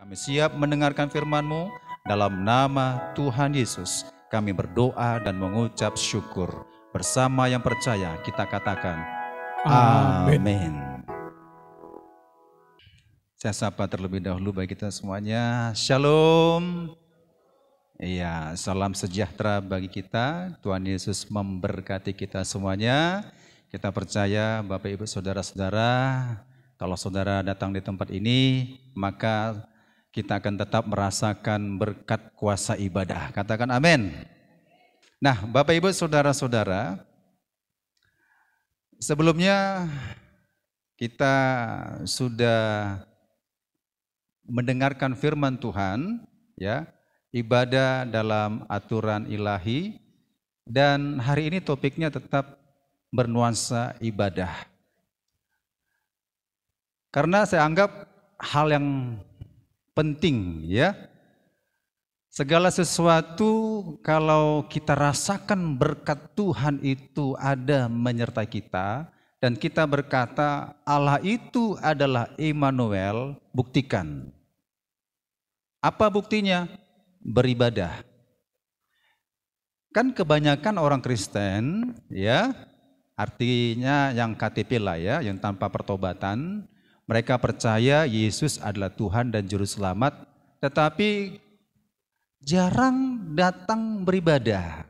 Kami siap mendengarkan firman-Mu. Dalam nama Tuhan Yesus, kami berdoa dan mengucap syukur. Bersama yang percaya, kita katakan, Amin. Saya sapa terlebih dahulu bagi kita semuanya. Shalom. Iya, salam sejahtera bagi kita. Tuhan Yesus memberkati kita semuanya. Kita percaya Bapak Ibu Saudara-saudara, kalau saudara datang di tempat ini, maka kita akan tetap merasakan berkat kuasa ibadah. Katakan amin. Nah, Bapak Ibu Saudara-saudara, sebelumnya kita sudah mendengarkan firman Tuhan, ya, ibadah dalam aturan ilahi, dan hari ini topiknya tetap bernuansa ibadah. Karena saya anggap hal yang penting, ya. Segala sesuatu kalau kita rasakan berkat Tuhan itu ada menyertai kita dan kita berkata Allah itu adalah Immanuel, buktikan. Apa buktinya? Beribadah. Kan kebanyakan orang Kristen, ya, artinya yang KTP lah ya, yang tanpa pertobatan, mereka percaya Yesus adalah Tuhan dan Juru Selamat, tetapi jarang datang beribadah.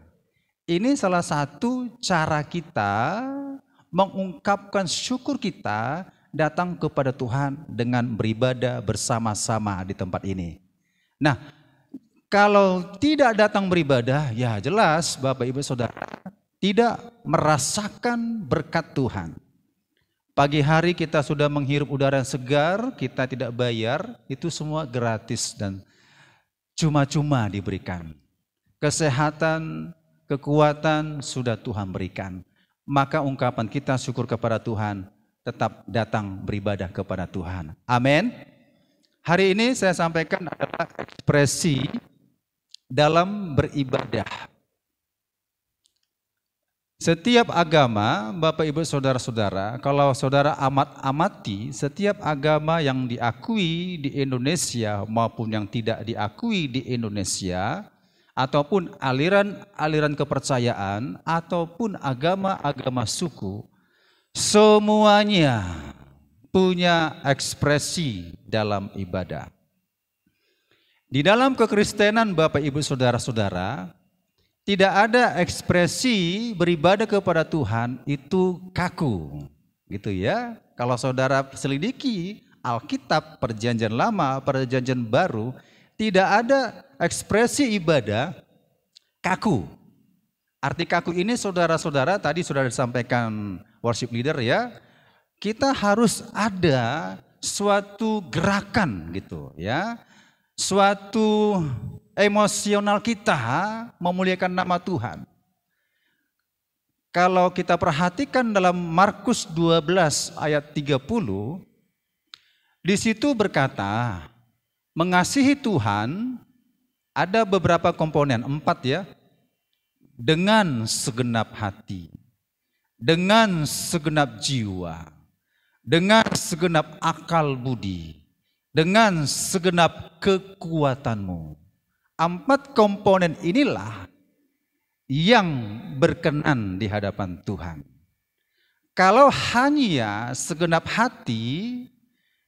Ini salah satu cara kita mengungkapkan syukur kita datang kepada Tuhan dengan beribadah bersama-sama di tempat ini. Nah, kalau tidak datang beribadah, ya jelas Bapak Ibu Saudara tidak merasakan berkat Tuhan. Pagi hari kita sudah menghirup udara yang segar, kita tidak bayar, itu semua gratis dan cuma-cuma diberikan. Kesehatan, kekuatan sudah Tuhan berikan. Maka ungkapan kita syukur kepada Tuhan, tetap datang beribadah kepada Tuhan. Amin. Hari ini saya sampaikan adalah ekspresi dalam beribadah. Setiap agama, Bapak Ibu Saudara-saudara, kalau saudara amati setiap agama yang diakui di Indonesia maupun yang tidak diakui di Indonesia, ataupun aliran-aliran kepercayaan, ataupun agama-agama suku, semuanya punya ekspresi dalam ibadah. Di dalam kekristenan Bapak Ibu Saudara-saudara, tidak ada ekspresi beribadah kepada Tuhan itu kaku, gitu ya. Kalau saudara selidiki Alkitab Perjanjian Lama, Perjanjian Baru, tidak ada ekspresi ibadah kaku. Arti kaku ini saudara-saudara tadi sudah disampaikan worship leader ya. Kita harus ada suatu gerakan gitu ya. Suatu emosional kita memuliakan nama Tuhan. Kalau kita perhatikan dalam Markus 12 ayat 30, di situ berkata, mengasihi Tuhan ada beberapa komponen, 4 ya. Dengan segenap hati, dengan segenap jiwa, dengan segenap akal budi, dengan segenap kekuatanmu. 4 komponen inilah yang berkenan di hadapan Tuhan. Kalau hanya segenap hati,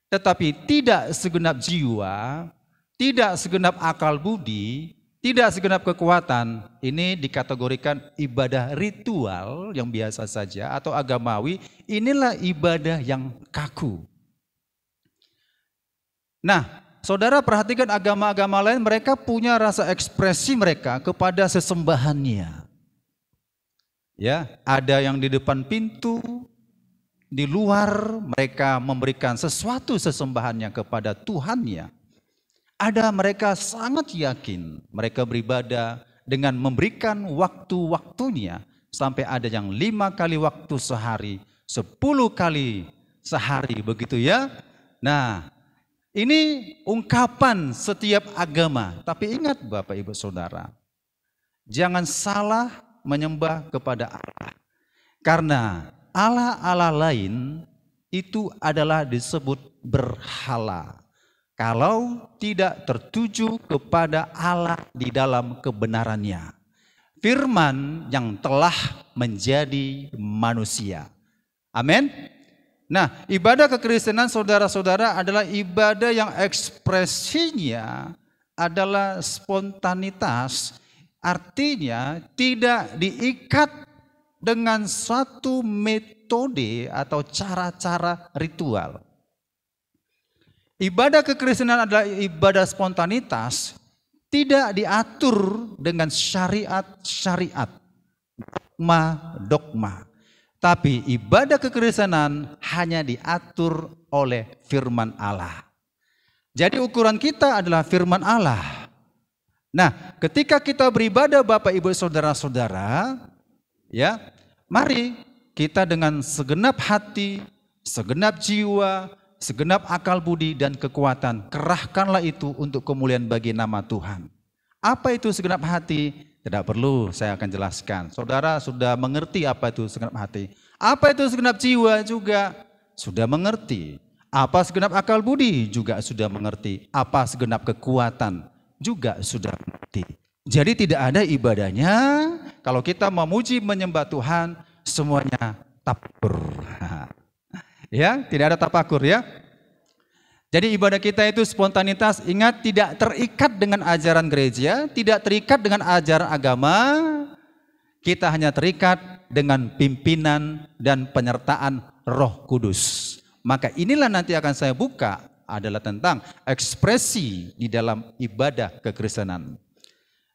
tetapi tidak segenap jiwa, tidak segenap akal budi, tidak segenap kekuatan, ini dikategorikan ibadah ritual yang biasa saja atau agamawi, inilah ibadah yang kaku. Nah, saudara perhatikan agama-agama lain, mereka punya rasa ekspresi mereka kepada sesembahannya. Ya, ada yang di depan pintu, di luar mereka memberikan sesuatu sesembahannya kepada Tuhannya. Ada mereka sangat yakin mereka beribadah dengan memberikan waktu-waktunya, sampai ada yang 5 kali waktu sehari, 10 kali sehari, begitu ya. Nah, ini ungkapan setiap agama. Tapi ingat Bapak Ibu Saudara, jangan salah menyembah kepada Allah. Karena Allah-Allah lain itu adalah disebut berhala. kalau tidak tertuju kepada Allah di dalam kebenarannya. Firman yang telah menjadi manusia. Amin. Nah, ibadah kekristenan saudara-saudara adalah ibadah yang ekspresinya adalah spontanitas. Artinya tidak diikat dengan suatu metode atau cara-cara ritual. Ibadah kekristenan adalah ibadah spontanitas, tidak diatur dengan syariat-syariat, dogma. Tapi ibadah kekristenan hanya diatur oleh firman Allah. Jadi ukuran kita adalah firman Allah. Nah, ketika kita beribadah Bapak Ibu Saudara-saudara, ya, mari kita dengan segenap hati, segenap jiwa, segenap akal budi dan kekuatan, kerahkanlah itu untuk kemuliaan bagi nama Tuhan. Apa itu segenap hati? Tidak perlu saya akan jelaskan. Saudara sudah mengerti apa itu segenap hati. Apa itu segenap jiwa juga sudah mengerti. Apa segenap akal budi juga sudah mengerti. Apa segenap kekuatan juga sudah mengerti. Jadi tidak ada ibadahnya kalau kita memuji menyembah Tuhan semuanya tapakur. Ya, tidak ada tapakur ya. Jadi ibadah kita itu spontanitas, ingat tidak terikat dengan ajaran gereja, tidak terikat dengan ajaran agama, kita hanya terikat dengan pimpinan dan penyertaan Roh Kudus. Maka inilah nanti akan saya buka adalah tentang ekspresi di dalam ibadah kekristenan.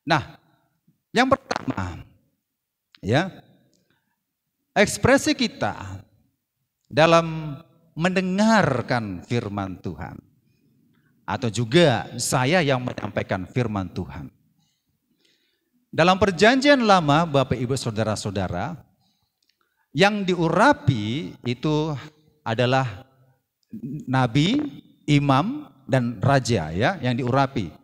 Nah, yang pertama, ya, ekspresi kita dalam mendengarkan firman Tuhan, atau juga saya yang menyampaikan firman Tuhan. Dalam perjanjian lama Bapak Ibu Saudara-saudara, yang diurapi itu adalah nabi, imam, dan raja ya, yang diurapi.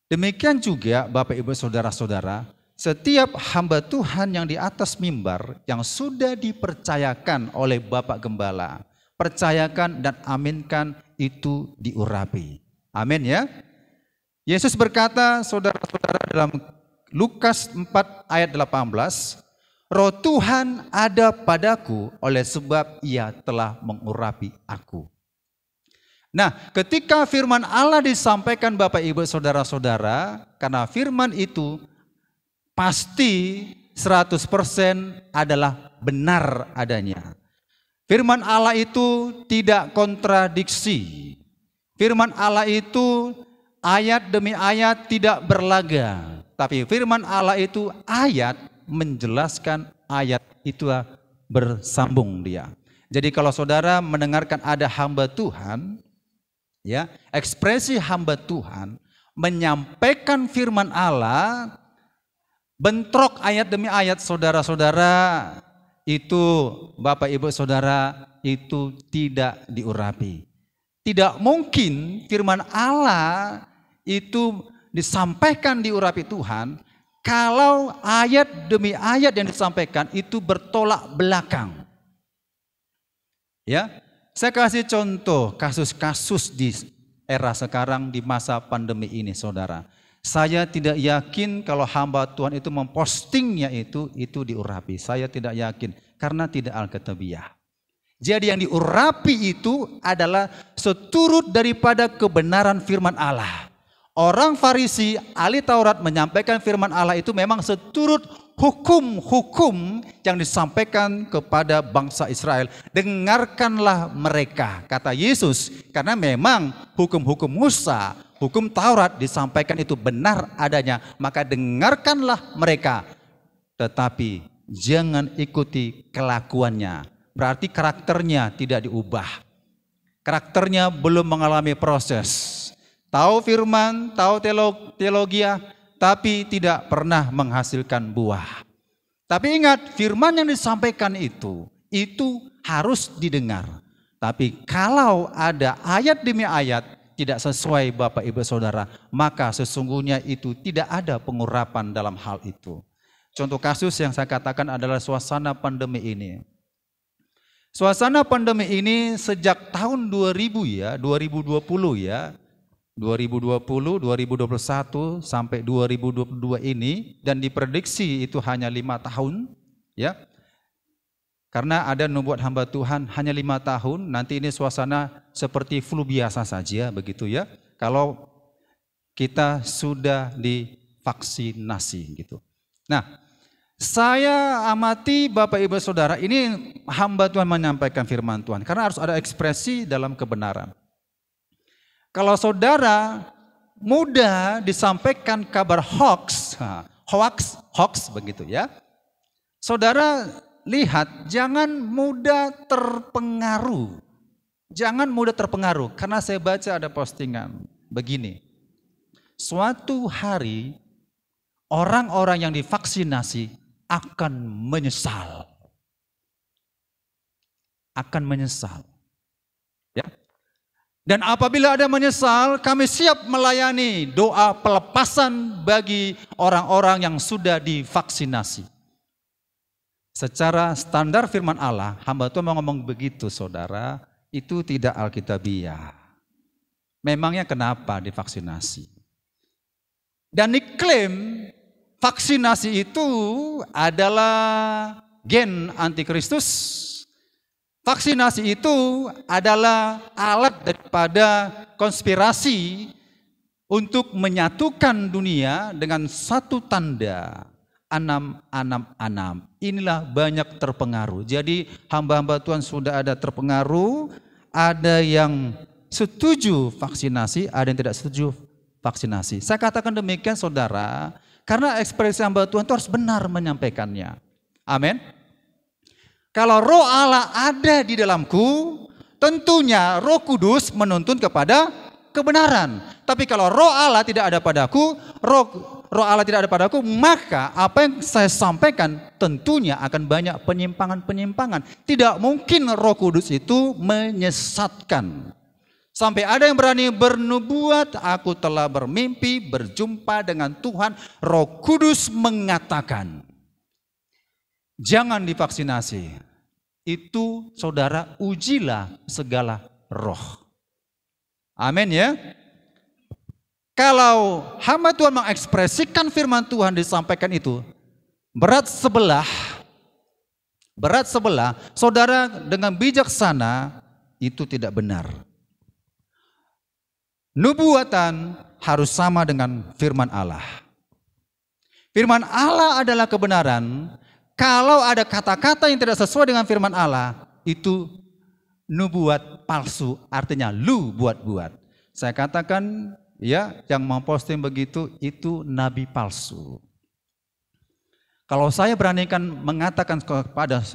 Demikian juga Bapak Ibu Saudara-saudara, setiap hamba Tuhan yang di atas mimbar yang sudah dipercayakan oleh Bapak Gembala, percayakan dan aminkan itu diurapi. Amin ya. Yesus berkata, saudara-saudara, dalam Lukas 4 ayat 18, Roh Tuhan ada padaku oleh sebab ia telah mengurapi aku. Nah, ketika firman Allah disampaikan Bapak Ibu Saudara-saudara, karena firman itu pasti 100% adalah benar adanya. Firman Allah itu tidak kontradiksi. Firman Allah itu ayat demi ayat tidak berlaga. Tapi firman Allah itu ayat menjelaskan ayat itu bersambung dia. Jadi kalau saudara mendengarkan ada hamba Tuhan, ya, ekspresi hamba Tuhan menyampaikan firman Allah, bentrok ayat demi ayat saudara-saudara, itu Bapak Ibu Saudara itu tidak diurapi. Tidak mungkin firman Allah itu disampaikan diurapi Tuhan kalau ayat demi ayat yang disampaikan itu bertolak belakang. Ya, saya kasih contoh kasus-kasus di era sekarang di masa pandemi ini, saudara. Saya tidak yakin kalau hamba Tuhan itu mempostingnya itu diurapi. Saya tidak yakin karena tidak alkitabiah. Jadi yang diurapi itu adalah seturut daripada kebenaran firman Allah. Orang Farisi, ahli Taurat menyampaikan firman Allah itu memang seturut hukum-hukum yang disampaikan kepada bangsa Israel. Dengarkanlah mereka, kata Yesus, karena memang hukum-hukum Musa, hukum Taurat disampaikan itu benar adanya, maka dengarkanlah mereka. Tetapi jangan ikuti kelakuannya. Berarti karakternya tidak diubah. Karakternya belum mengalami proses. Tahu firman, tahu teologi, tapi tidak pernah menghasilkan buah. Tapi ingat, firman yang disampaikan itu harus didengar. Tapi kalau ada ayat demi ayat tidak sesuai Bapak Ibu Saudara, maka sesungguhnya itu tidak ada pengurapan dalam hal itu. Contoh kasus yang saya katakan adalah suasana pandemi ini. Suasana pandemi ini sejak tahun 2020 ya, 2020, 2021 sampai 2022 ini, dan diprediksi itu hanya 5 tahun, ya. Karena ada nubuat hamba Tuhan hanya 5 tahun, nanti ini suasana seperti flu biasa saja begitu ya. Kalau kita sudah divaksinasi gitu. Nah, saya amati Bapak Ibu Saudara, ini hamba Tuhan menyampaikan firman Tuhan karena harus ada ekspresi dalam kebenaran. Kalau saudara mudah disampaikan kabar hoax begitu ya. Saudara lihat, jangan mudah terpengaruh. Jangan mudah terpengaruh, karena saya baca ada postingan begini. Suatu hari orang-orang yang divaksinasi akan menyesal. Akan menyesal. Ya. Dan apabila ada menyesal, kami siap melayani doa pelepasan bagi orang-orang yang sudah divaksinasi. Secara standar firman Allah, hamba Tuhan mau ngomong begitu saudara, itu tidak alkitabiah. Memangnya kenapa divaksinasi? Dan diklaim vaksinasi itu adalah gen antikristus. Vaksinasi itu adalah alat daripada konspirasi untuk menyatukan dunia dengan satu tanda. 666. Inilah banyak terpengaruh. Jadi hamba-hamba Tuhan sudah ada terpengaruh, ada yang setuju vaksinasi, ada yang tidak setuju vaksinasi. Saya katakan demikian saudara, karena ekspresi hamba Tuhan itu harus benar menyampaikannya. Amin. Kalau Roh Allah ada di dalamku, tentunya Roh Kudus menuntun kepada kebenaran. Tapi kalau Roh Allah tidak ada padaku, Roh Allah tidak ada padaku, maka apa yang saya sampaikan tentunya akan banyak penyimpangan-penyimpangan. Tidak mungkin Roh Kudus itu menyesatkan. Sampai ada yang berani bernubuat, aku telah bermimpi berjumpa dengan Tuhan. Roh Kudus mengatakan, jangan divaksinasi. Itu saudara, ujilah segala roh. Amin ya. Kalau hamba Tuhan mengekspresikan firman Tuhan disampaikan itu, berat sebelah, saudara dengan bijaksana itu tidak benar. Nubuatan harus sama dengan firman Allah. Firman Allah adalah kebenaran. Kalau ada kata-kata yang tidak sesuai dengan firman Allah, itu nubuat palsu, artinya lu buat-buat. Saya katakan, ya, yang memposting begitu itu nabi palsu. Kalau saya beranikan mengatakan kepada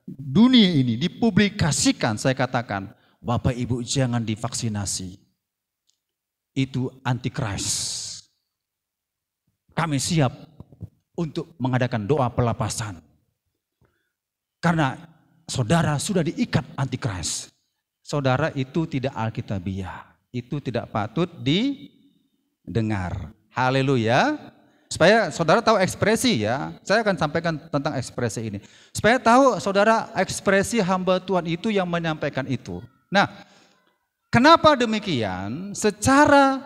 dunia ini, dipublikasikan, saya katakan, Bapak Ibu jangan divaksinasi. Itu antikris. Kami siap untuk mengadakan doa pelepasan. Karena saudara sudah diikat antikris. Saudara, itu tidak alkitabiah. Itu tidak patut didengar. Haleluya. Supaya saudara tahu ekspresi ya. Saya akan sampaikan tentang ekspresi ini. Supaya tahu saudara ekspresi hamba Tuhan itu yang menyampaikan itu. Nah, kenapa demikian? Secara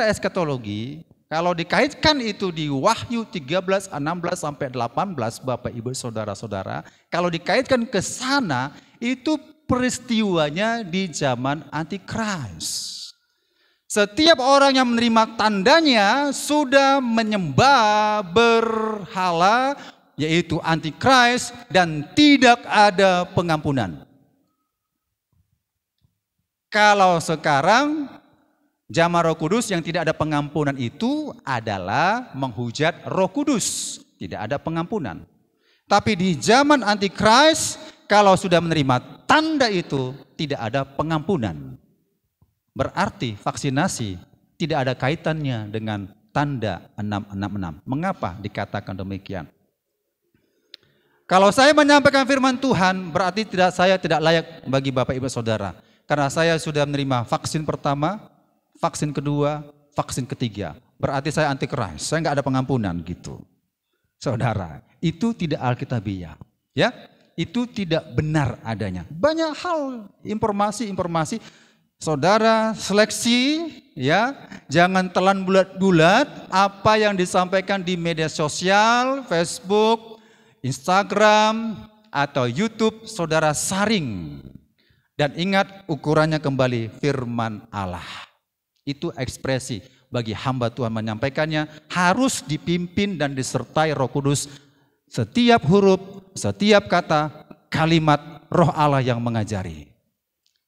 eskatologi, kalau dikaitkan itu di Wahyu 13, 16 sampai 18 Bapak Ibu Saudara-saudara, kalau dikaitkan ke sana itu peristiwanya di zaman antikris. Setiap orang yang menerima tandanya sudah menyembah berhala, yaitu antikris, dan tidak ada pengampunan. Kalau sekarang zaman Roh Kudus yang tidak ada pengampunan itu adalah menghujat Roh Kudus, tidak ada pengampunan. Tapi di zaman antikris, kalau sudah menerima tanda itu tidak ada pengampunan. Berarti vaksinasi tidak ada kaitannya dengan tanda 666. Mengapa dikatakan demikian? Kalau saya menyampaikan firman Tuhan, berarti saya tidak layak bagi Bapak Ibu Saudara. Karena saya sudah menerima vaksin pertama, vaksin kedua, vaksin ketiga. Berarti saya antikris, saya nggak ada pengampunan gitu. Saudara, itu tidak alkitabiah. Ya, itu tidak benar adanya. Banyak hal informasi-informasi saudara seleksi ya, jangan telan bulat-bulat apa yang disampaikan di media sosial, Facebook, Instagram atau YouTube, saudara saring. Dan ingat ukurannya kembali firman Allah. Itu ekspresi bagi hamba Tuhan menyampaikannya harus dipimpin dan disertai Roh Kudus. Setiap huruf, setiap kata, kalimat Roh Allah yang mengajari.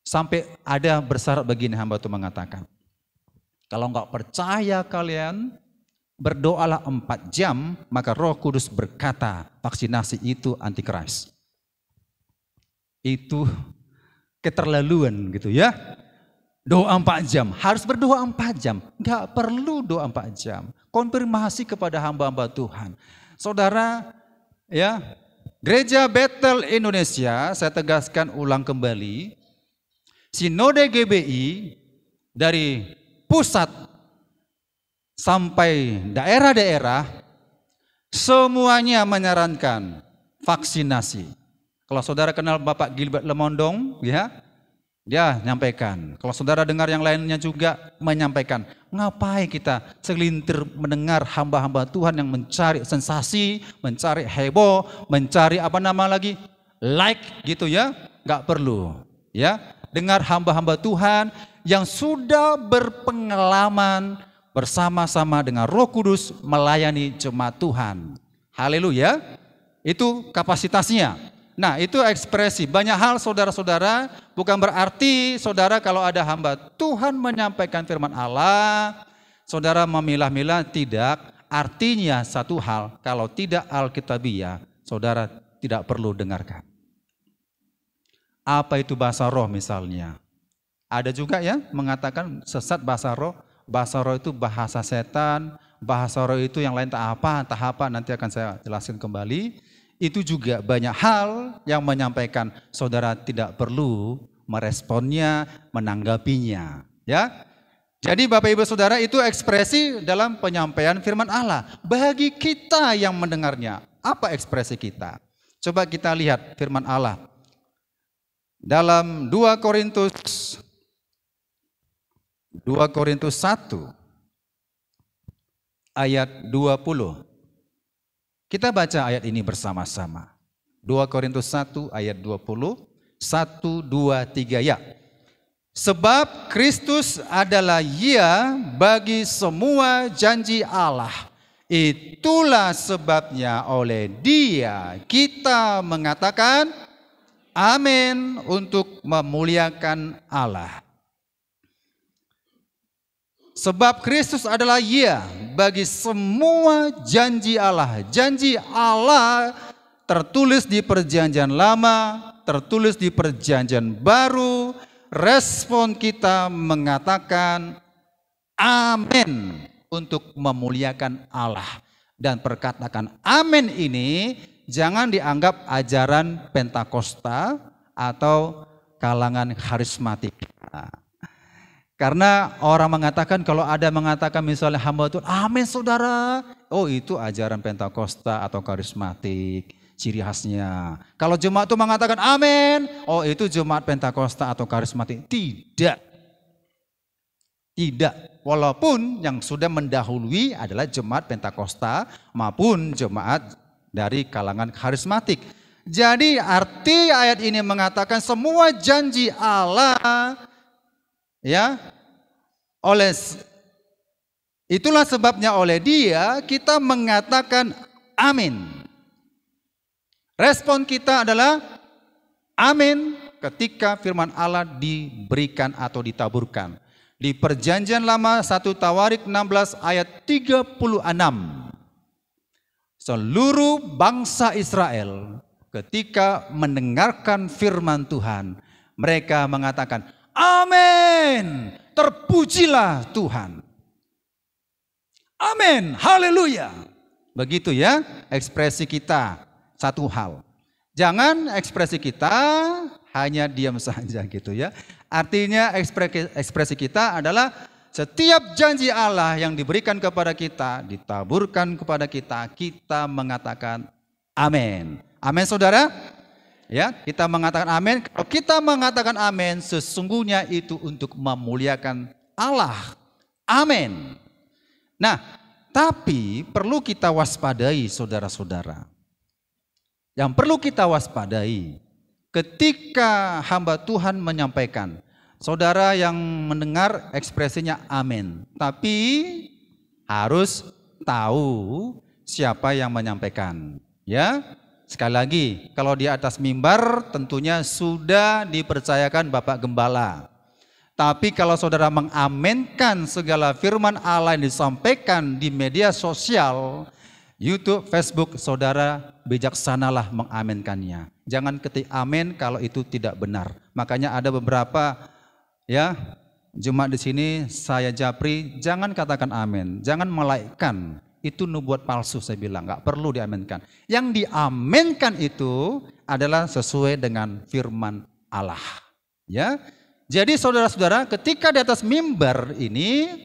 Sampai ada bersyarat begini hamba Tuhan mengatakan, kalau enggak percaya kalian, berdoalah 4 jam, maka Roh Kudus berkata vaksinasi itu antikris. Itu keterlaluan gitu ya. Doa 4 jam, harus berdoa 4 jam. Enggak perlu doa 4 jam. Konfirmasi kepada hamba-hamba Tuhan. Saudara, ya, Gereja Bethel Indonesia, saya tegaskan ulang kembali, Sinode GBI dari pusat sampai daerah-daerah semuanya menyarankan vaksinasi. Kalau saudara kenal Bapak Gilbert Lemondong, ya, dia nyampaikan. Kalau saudara dengar yang lainnya juga menyampaikan. Ngapain kita segelintir mendengar hamba-hamba Tuhan yang mencari sensasi, mencari heboh, mencari apa nama lagi, like gitu ya, nggak perlu. Ya, dengar hamba-hamba Tuhan yang sudah berpengalaman bersama-sama dengan Roh Kudus melayani jemaat Tuhan. Haleluya. Itu kapasitasnya. Nah, itu ekspresi. Banyak hal saudara-saudara, bukan berarti saudara kalau ada hamba Tuhan menyampaikan firman Allah, saudara memilah-milah, tidak. Artinya satu hal, kalau tidak alkitabiah, saudara tidak perlu dengarkan. Apa itu bahasa roh misalnya? Ada juga ya mengatakan sesat bahasa roh. Bahasa roh itu bahasa setan, bahasa roh itu yang lain tak apa, nanti akan saya jelaskan kembali. Itu juga banyak hal yang menyampaikan saudara tidak perlu meresponnya, menanggapinya. Ya, jadi Bapak Ibu Saudara itu ekspresi dalam penyampaian firman Allah. Bagi kita yang mendengarnya, apa ekspresi kita? Coba kita lihat firman Allah. Dalam 2 Korintus 1 ayat 20. Kita baca ayat ini bersama-sama. 2 Korintus 1 ayat 20. 1, 2, 3 ya. Sebab Kristus adalah ya bagi semua janji Allah. Itulah sebabnya oleh Dia kita mengatakan amin untuk memuliakan Allah. Sebab Kristus adalah ya bagi semua janji Allah. Janji Allah tertulis di perjanjian lama, tertulis di perjanjian baru. Respon kita mengatakan amin untuk memuliakan Allah. Dan perkataan amin ini jangan dianggap ajaran Pentakosta atau kalangan karismatik. Karena orang mengatakan, kalau ada mengatakan misalnya hamba Tuhan, amin saudara. Oh, itu ajaran Pentakosta atau karismatik, ciri khasnya. Kalau jemaat itu mengatakan amin, oh itu jemaat Pentakosta atau karismatik. Tidak. Tidak. Walaupun yang sudah mendahului adalah jemaat Pentakosta maupun jemaat dari kalangan karismatik. Jadi arti ayat ini mengatakan semua janji Allah, ya, itulah sebabnya oleh Dia kita mengatakan amin. Respon kita adalah amin ketika firman Allah diberikan atau ditaburkan. Di perjanjian lama 1 Tawarik 16 ayat 36. Seluruh bangsa Israel ketika mendengarkan firman Tuhan, mereka mengatakan amin, terpujilah Tuhan. Amin, haleluya. Begitu ya ekspresi kita. Satu hal, jangan ekspresi kita hanya diam saja gitu ya. Artinya ekspresi kita adalah setiap janji Allah yang diberikan kepada kita, ditaburkan kepada kita, kita mengatakan amin. Amin saudara. Ya, kita mengatakan amin. Kalau kita mengatakan amin, sesungguhnya itu untuk memuliakan Allah. Amin. Nah, tapi perlu kita waspadai saudara-saudara. Yang perlu kita waspadai ketika hamba Tuhan menyampaikan, saudara yang mendengar ekspresinya amin, tapi harus tahu siapa yang menyampaikan. Ya, sekali lagi, kalau di atas mimbar tentunya sudah dipercayakan Bapak Gembala. Tapi kalau saudara mengaminkan segala firman Allah yang disampaikan di media sosial, YouTube, Facebook, saudara bijaksanalah mengaminkannya. Jangan ketik amin kalau itu tidak benar. Makanya ada beberapa ya jemaat di sini, saya Japri, jangan katakan amin, jangan melaikkan. Itu nubuat palsu, saya bilang, nggak perlu diaminkan. Yang diaminkan itu adalah sesuai dengan firman Allah. Ya, jadi saudara-saudara, ketika di atas mimbar ini,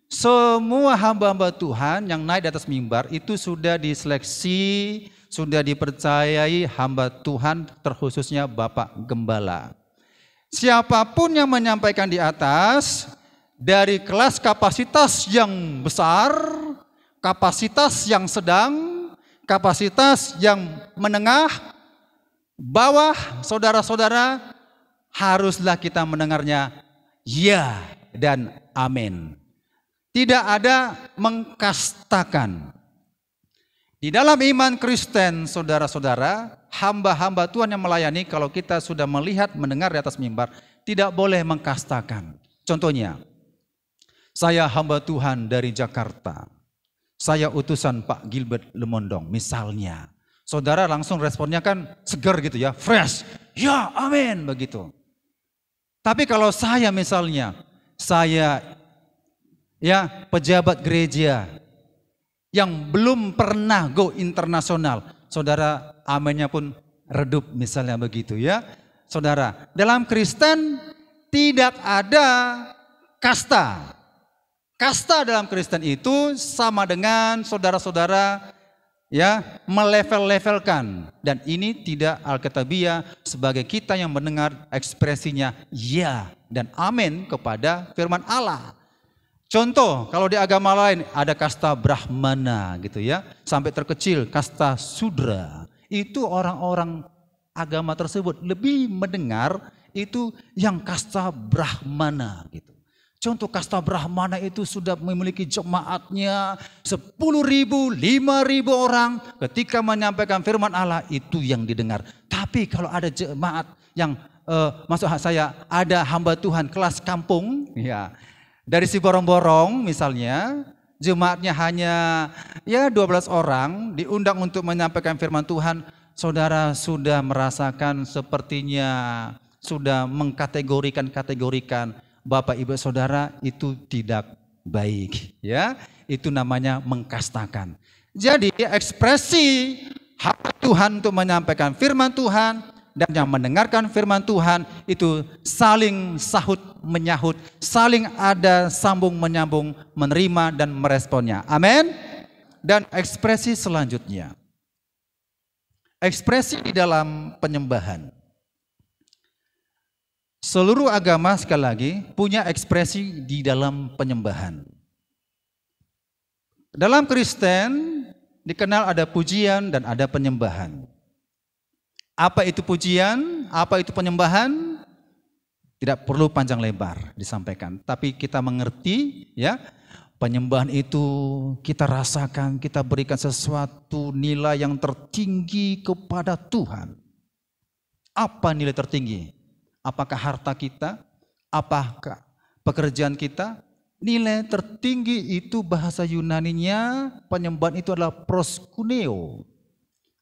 semua hamba-hamba Tuhan yang naik di atas mimbar itu sudah diseleksi, sudah dipercayai hamba Tuhan, terkhususnya Bapak Gembala. Siapapun yang menyampaikan di atas, dari kelas kapasitas yang besar, kapasitas yang sedang, kapasitas yang menengah, bawah, saudara-saudara, haruslah kita mendengarnya ya dan amin. Tidak ada mengkastakan. Di dalam iman Kristen, saudara-saudara, hamba-hamba Tuhan yang melayani, kalau kita sudah melihat, mendengar di atas mimbar, tidak boleh mengkastakan. Contohnya, saya hamba Tuhan dari Jakarta, saya utusan Pak Gilbert Lemondong, misalnya. Saudara langsung responnya kan segar gitu ya, fresh, ya amin begitu. Tapi kalau saya misalnya, saya ya pejabat gereja yang belum pernah go internasional, saudara aminnya pun redup misalnya begitu ya. Saudara, dalam Kristen tidak ada kasta. Kasta dalam Kristen itu sama dengan saudara-saudara ya melevel-levelkan, dan ini tidak alkitabiah sebagai kita yang mendengar ekspresinya ya dan amin kepada firman Allah. Contoh, kalau di agama lain ada kasta Brahmana gitu ya, sampai terkecil kasta Sudra. Itu orang-orang agama tersebut lebih mendengar itu yang kasta Brahmana gitu. Contoh kasta Brahmana itu sudah memiliki jemaatnya 10.000, 5.000 orang. Ketika menyampaikan firman Allah itu yang didengar. Tapi kalau ada jemaat yang maksud saya ada hamba Tuhan kelas kampung ya, dari si borong-borong misalnya, jemaatnya hanya ya 12 orang diundang untuk menyampaikan firman Tuhan, saudara sudah merasakan sepertinya sudah mengkategorikan Bapak Ibu Saudara, itu tidak baik ya. Itu namanya mengkastakan. Jadi ekspresi hak Tuhan untuk menyampaikan firman Tuhan dan yang mendengarkan firman Tuhan itu saling sahut menyahut, saling ada sambung menyambung, menerima dan meresponnya. Amin. Dan ekspresi selanjutnya, ekspresi di dalam penyembahan. Seluruh agama sekali lagi punya ekspresi di dalam penyembahan. Dalam Kristen dikenal ada pujian dan ada penyembahan. Apa itu pujian? Apa itu penyembahan? Tidak perlu panjang lebar disampaikan, tapi kita mengerti ya, penyembahan itu kita rasakan, kita berikan sesuatu nilai yang tertinggi kepada Tuhan. Apa nilai tertinggi? Apakah harta kita? Apakah pekerjaan kita? Nilai tertinggi itu bahasa Yunaninya, penyembahan itu adalah proskuneo.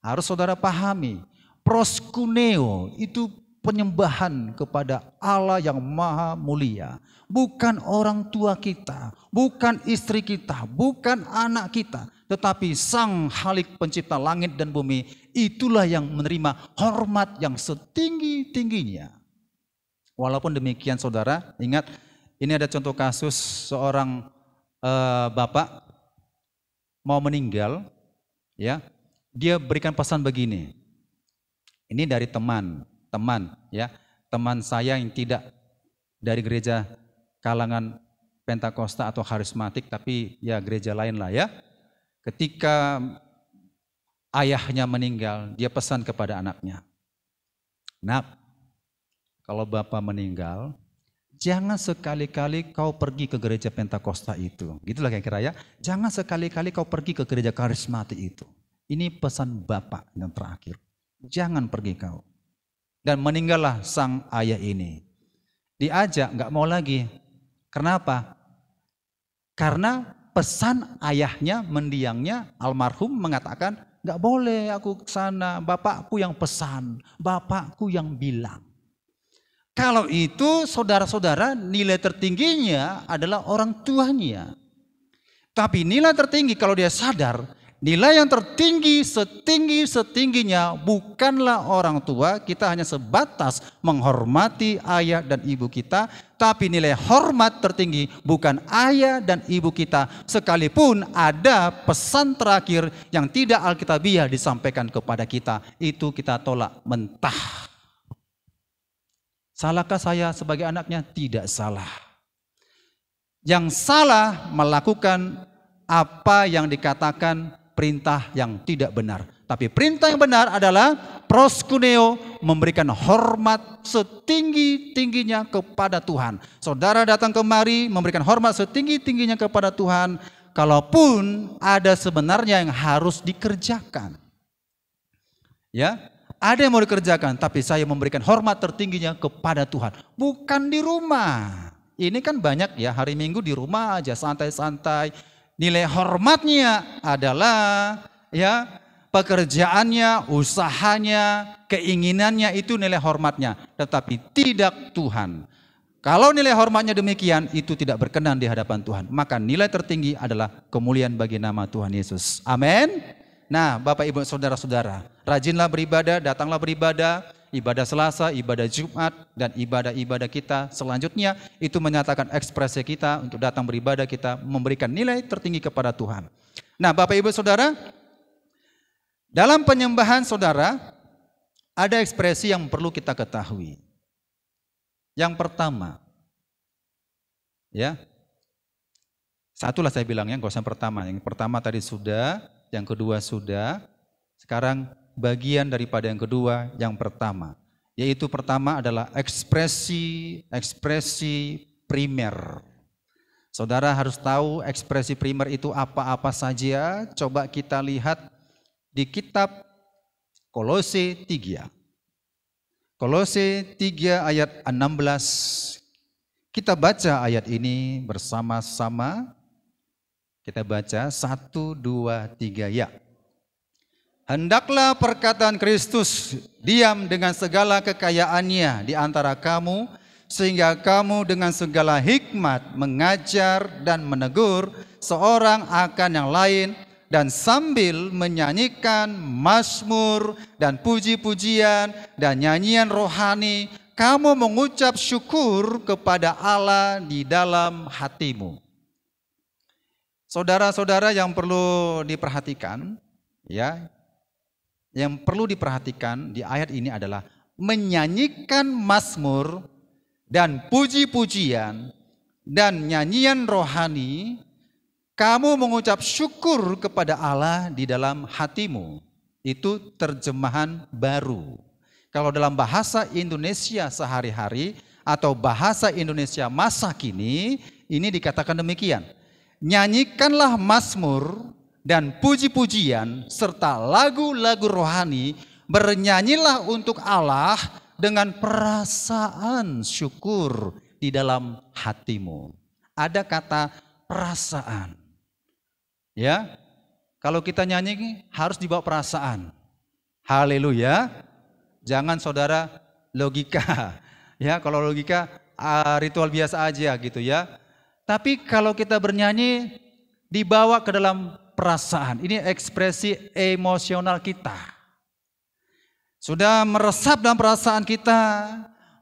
Harus saudara pahami, proskuneo itu penyembahan kepada Allah yang maha mulia. Bukan orang tua kita, bukan istri kita, bukan anak kita, tetapi Sang Khalik pencipta langit dan bumi, itulah yang menerima hormat yang setinggi-tingginya. Walaupun demikian saudara, ingat ini ada contoh kasus seorang bapak mau meninggal, ya, dia berikan pesan begini, Ini dari teman ya, teman saya yang tidak dari gereja kalangan Pentakosta atau karismatik, tapi ya gereja lain lah ya. Ketika ayahnya meninggal, dia pesan kepada anaknya, "Nak, kalau bapak meninggal, jangan sekali-kali kau pergi ke gereja Pentakosta itu." Gitulah kira-kira ya. Jangan sekali-kali kau pergi ke gereja karismatik itu. Ini pesan bapak yang terakhir. Jangan pergi kau. Dan meninggallah sang ayah ini. Diajak, nggak mau lagi. Kenapa? Karena pesan ayahnya, mendiangnya, almarhum mengatakan, nggak boleh aku ke sana, bapakku yang pesan, bapakku yang bilang. Kalau itu saudara-saudara, nilai tertingginya adalah orang tuanya. Tapi nilai tertinggi kalau dia sadar, nilai yang tertinggi setinggi-setingginya bukanlah orang tua. Kita hanya sebatas menghormati ayah dan ibu kita. Tapi nilai hormat tertinggi bukan ayah dan ibu kita. Sekalipun ada pesan terakhir yang tidak alkitabiah disampaikan kepada kita, itu kita tolak mentah. Salahkah saya sebagai anaknya? Tidak salah. Yang salah melakukan apa yang dikatakan perintah yang tidak benar. Tapi perintah yang benar adalah proskuneo, memberikan hormat setinggi-tingginya kepada Tuhan. Saudara datang kemari memberikan hormat setinggi-tingginya kepada Tuhan, kalaupun ada sebenarnya yang harus dikerjakan. Ya, ada yang mau dikerjakan, tapi saya memberikan hormat tertingginya kepada Tuhan, bukan di rumah. Ini kan banyak ya, hari Minggu di rumah aja santai-santai. Nilai hormatnya adalah ya pekerjaannya, usahanya, keinginannya, itu nilai hormatnya, tetapi tidak Tuhan. Kalau nilai hormatnya demikian, itu tidak berkenan di hadapan Tuhan. Maka nilai tertinggi adalah kemuliaan bagi nama Tuhan Yesus. Amin. Nah, Bapak Ibu saudara-saudara, rajinlah beribadah, datanglah beribadah. Ibadah Selasa, ibadah Jumat, dan ibadah-ibadah kita selanjutnya itu menyatakan ekspresi kita untuk datang beribadah, kita memberikan nilai tertinggi kepada Tuhan. Nah, Bapak Ibu Saudara, dalam penyembahan saudara ada ekspresi yang perlu kita ketahui. Yang pertama, ya, satulah saya bilangnya, nggak usah pertama. Yang pertama tadi sudah, yang kedua sudah, sekarang bagian daripada yang kedua, yang pertama, yaitu pertama adalah ekspresi primer. Saudara harus tahu ekspresi primer itu apa-apa saja. Coba kita lihat di kitab Kolose 3. Kolose 3 ayat 16. Kita baca ayat ini bersama-sama. Kita baca 1, 2, 3 ya. Hendaklah perkataan Kristus diam dengan segala kekayaannya di antara kamu, sehingga kamu dengan segala hikmat mengajar dan menegur seorang akan yang lain, dan sambil menyanyikan mazmur dan puji-pujian dan nyanyian rohani, kamu mengucap syukur kepada Allah di dalam hatimu. Saudara-saudara yang perlu diperhatikan, ya, yang perlu diperhatikan di ayat ini adalah menyanyikan mazmur dan puji-pujian dan nyanyian rohani, kamu mengucap syukur kepada Allah di dalam hatimu. Itu terjemahan baru. Kalau dalam bahasa Indonesia sehari-hari atau bahasa Indonesia masa kini, ini dikatakan demikian. Nyanyikanlah mazmur dan puji-pujian serta lagu-lagu rohani, bernyanyilah untuk Allah dengan perasaan syukur di dalam hatimu. Ada kata perasaan. Ya, kalau kita nyanyi harus dibawa perasaan. Haleluya. Jangan saudara logika. Ya, kalau logika ritual biasa aja gitu ya. Tapi kalau kita bernyanyi dibawa ke dalam perasaan. Ini ekspresi emosional kita. Sudah meresap dalam perasaan kita.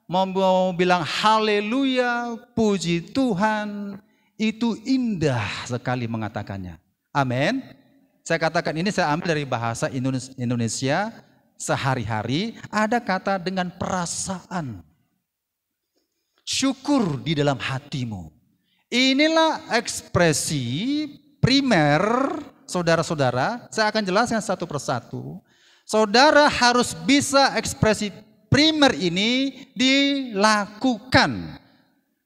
Mau bilang haleluya, puji Tuhan. Itu indah sekali mengatakannya. Amin. Saya katakan ini saya ambil dari bahasa Indonesia sehari-hari ada kata dengan perasaan. Syukur di dalam hatimu. Inilah ekspresi primer, saudara-saudara. Saya akan jelaskan satu persatu. Saudara harus bisa ekspresi primer ini dilakukan.